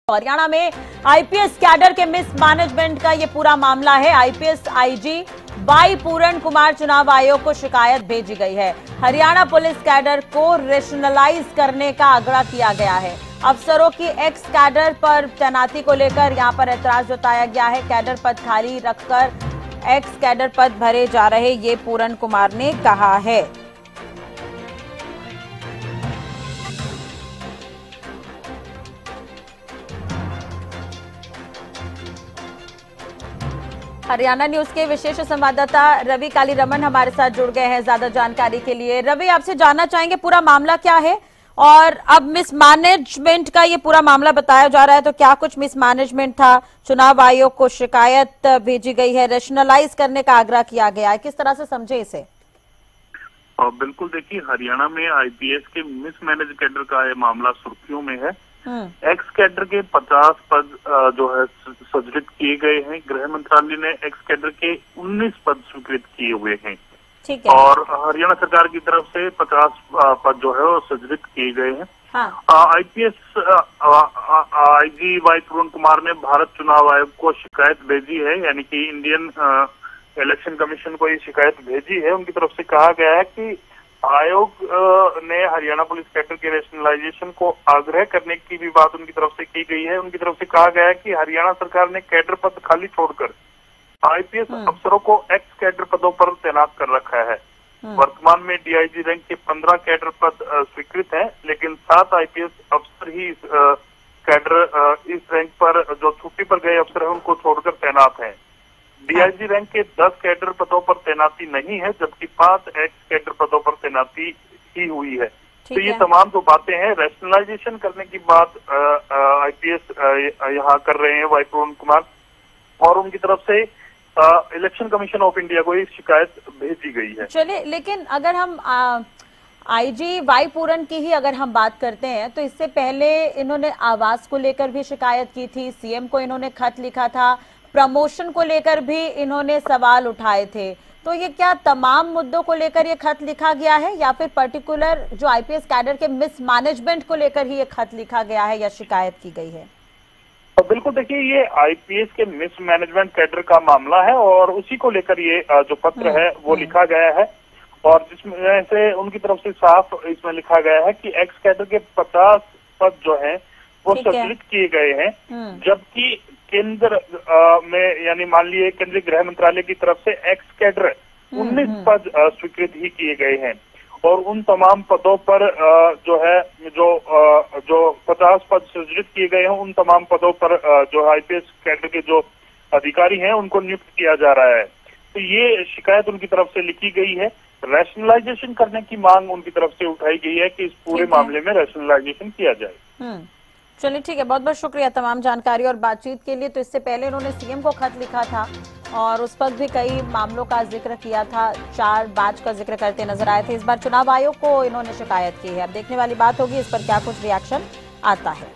हरियाणा में IPS cadre के mismanagement का ये पूरा मामला है। आईपीएस आईजी वाई पूरण कुमार चुनाव आयोग को शिकायत भेजी गई है। हरियाणा पुलिस कैडर को रेशनलाइज करने का आग्रह किया गया है। अफसरों की एक्स कैडर पर तैनाती को लेकर यहां पर ऐतराज जताया गया है। कैडर पद खाली रखकर एक्स कैडर पद भरे जा रहे, ये पूरण कुमार ने कहा है। हरियाणा न्यूज के विशेष संवाददाता रवि कालीरमन हमारे साथ जुड़ गए हैं ज्यादा जानकारी के लिए। रवि, आपसे जानना चाहेंगे पूरा मामला क्या है और अब मिसमैनेजमेंट का ये पूरा मामला बताया जा रहा है, तो क्या कुछ मिसमैनेजमेंट था? चुनाव आयोग को शिकायत भेजी गई है, रेशनलाइज करने का आग्रह किया गया है, किस तरह से समझे इसे? बिल्कुल, देखिए हरियाणा में आईपीएस के मिसमैनेज कैडर का ये मामला सुर्खियों में है। एक्स कैडर के 50 पद जो है सृजित किए गए हैं। गृह मंत्रालय ने एक्स कैडर के 19 पद स्वीकृत किए हुए हैं। ठीक है। और हरियाणा सरकार की तरफ से 50 पद जो है वो सृजित किए गए हैं। आईपीएस आईजी वाई पूरण कुमार ने भारत चुनाव आयोग को शिकायत भेजी है, यानी कि इंडियन इलेक्शन कमीशन को ये शिकायत भेजी है। उनकी तरफ से कहा गया है कि आयोग ने हरियाणा पुलिस कैडर के रेशनलाइजेशन को आग्रह करने की भी बात उनकी तरफ से की गई है। उनकी तरफ से कहा गया है कि हरियाणा सरकार ने कैडर पद खाली छोड़कर आईपीएस अफसरों को एक्स कैडर पदों पर तैनात कर रखा है। वर्तमान में डीआईजी रैंक के 15 कैडर पद स्वीकृत हैं, लेकिन 7 आईपीएस अफसर ही इस रैंक पर जो छुट्टी पर गए अफसर हैं उनको छोड़कर तैनात हैं। डीआईजी रैंक के 10 कैडर पदों पर तैनाती नहीं है, जबकि 5 एक्स कैडर पदों पर तैनाती ही हुई है। तो ये तमाम जो बातें हैं, रैशनलाइजेशन करने की बात आईपीएस यहाँ कर रहे हैं वाई पूरण कुमार, और उनकी तरफ से इलेक्शन कमीशन ऑफ इंडिया को ये शिकायत भेजी गई है। चलिए, लेकिन अगर हम आईजी वाई पूरण की ही अगर हम बात करते हैं, तो इससे पहले इन्होंने आवास को लेकर भी शिकायत की थी, सीएम को इन्होंने खत लिखा था, प्रमोशन को लेकर भी इन्होंने सवाल उठाए थे। तो ये क्या तमाम मुद्दों को लेकर ये खत लिखा गया है, या फिर पर्टिकुलर जो आईपीएस कैडर के मिसमैनेजमेंट को लेकर ही ये खत लिखा गया है या शिकायत की गई है? तो बिल्कुल, देखिए ये आईपीएस के मिसमैनेजमेंट कैडर का मामला है और उसी को लेकर ये जो पत्र है वो लिखा गया है, और जिसमें से उनकी तरफ से साफ इसमें लिखा गया है कि एक्स कैडर के 50 पद जो है वो सृजित किए गए हैं, जबकि केंद्र में यानी मान लीजिए केंद्रीय गृह मंत्रालय की तरफ से एक्स कैडर 19 पद स्वीकृत ही किए गए हैं। और उन तमाम पदों पर जो 50 पद सृजित किए गए हैं, उन तमाम पदों पर जो आईपीएस कैडर के जो अधिकारी हैं उनको नियुक्त किया जा रहा है। तो ये शिकायत उनकी तरफ से लिखी गई है। रैशनलाइजेशन करने की मांग उनकी तरफ से उठाई गई है कि इस पूरे मामले में रैशनलाइजेशन किया जाए। चलिए, ठीक है, बहुत बहुत शुक्रिया तमाम जानकारी और बातचीत के लिए। तो इससे पहले उन्होंने सीएम को खत लिखा था और उस पर भी कई मामलों का जिक्र किया था, 4 बैच का जिक्र करते नजर आए थे। इस बार चुनाव आयोग को इन्होंने शिकायत की है। अब देखने वाली बात होगी इस पर क्या कुछ रिएक्शन आता है।